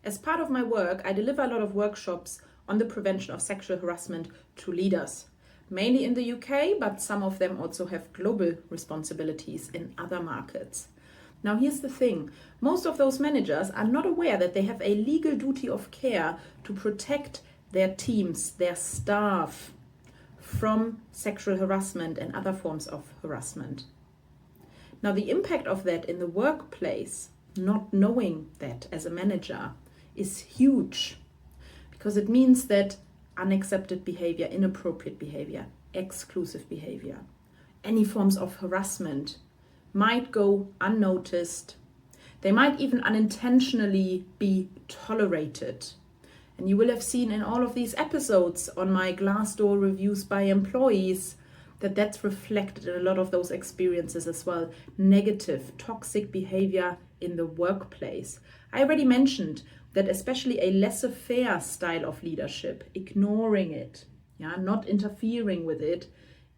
As part of my work, I deliver a lot of workshops on the prevention of sexual harassment to leaders, mainly in the UK, but some of them also have global responsibilities in other markets. Now, here's the thing. Most of those managers are not aware that they have a legal duty of care to protect their teams, their staff, from sexual harassment and other forms of harassment. Now, the impact of that in the workplace, not knowing that as a manager, is huge, because it means that unaccepted behavior, inappropriate behavior, exclusive behavior, any forms of harassment might go unnoticed. They might even unintentionally be tolerated. And you will have seen in all of these episodes on my Glassdoor reviews by employees that that's reflected in a lot of those experiences as well. Negative, toxic behavior in the workplace. I already mentioned that especially a laissez-faire style of leadership, ignoring it, not interfering with it,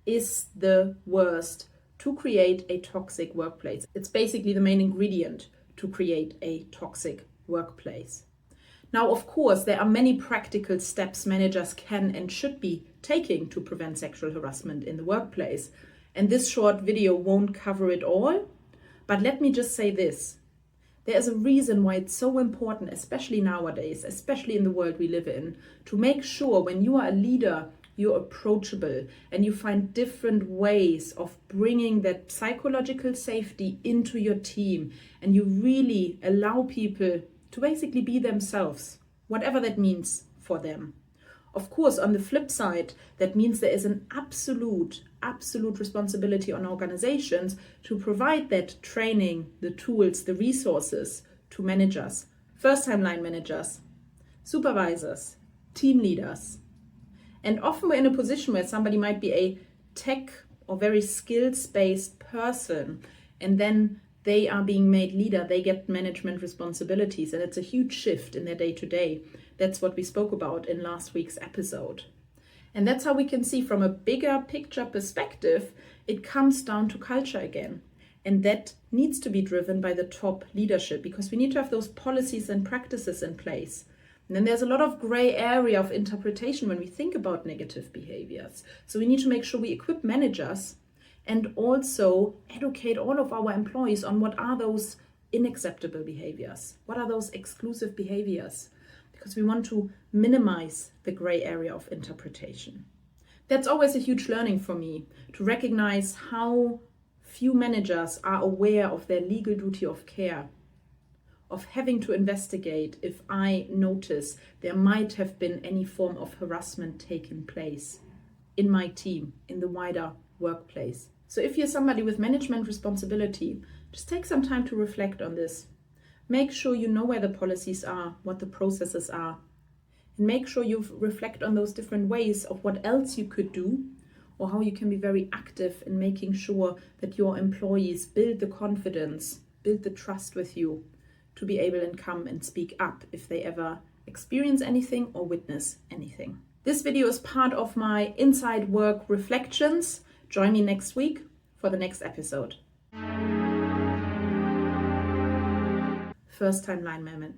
is the worst to create a toxic workplace. It's basically the main ingredient to create a toxic workplace. Now, of course, there are many practical steps managers can and should be taking to prevent sexual harassment in the workplace. And this short video won't cover it all, but let me just say this. There is a reason why it's so important, especially nowadays, especially in the world we live in, to make sure when you are a leader, you're approachable and you find different ways of bringing that psychological safety into your team, and you really allow people to basically be themselves, whatever that means for them. Of course, on the flip side, that means there is an absolute responsibility on organizations to provide that training, the tools, the resources to managers, first-time line managers, supervisors, team leaders. And often we're in a position where somebody might be a tech or very skills-based person, and then they are being made leader, they get management responsibilities, and it's a huge shift in their day-to-day. That's what we spoke about in last week's episode. And that's how we can see from a bigger picture perspective, it comes down to culture again. And that needs to be driven by the top leadership, because we need to have those policies and practices in place. And then there's a lot of gray area of interpretation when we think about negative behaviors. So we need to make sure we equip managers and also educate all of our employees on what are those unacceptable behaviors, what are those exclusive behaviors, because we want to minimize the gray area of interpretation. That's always a huge learning for me, to recognize how few managers are aware of their legal duty of care, of having to investigate if I notice there might have been any form of harassment taking place in my team, in the wider workplace. So if you're somebody with management responsibility, just take some time to reflect on this. Make sure you know where the policies are, what the processes are, and make sure you reflect on those different ways of what else you could do, or how you can be very active in making sure that your employees build the confidence, build the trust with you to be able to come and speak up if they ever experience anything or witness anything. This video is part of my Inside Work Reflections. Join me next week for the next episode. First-time line man.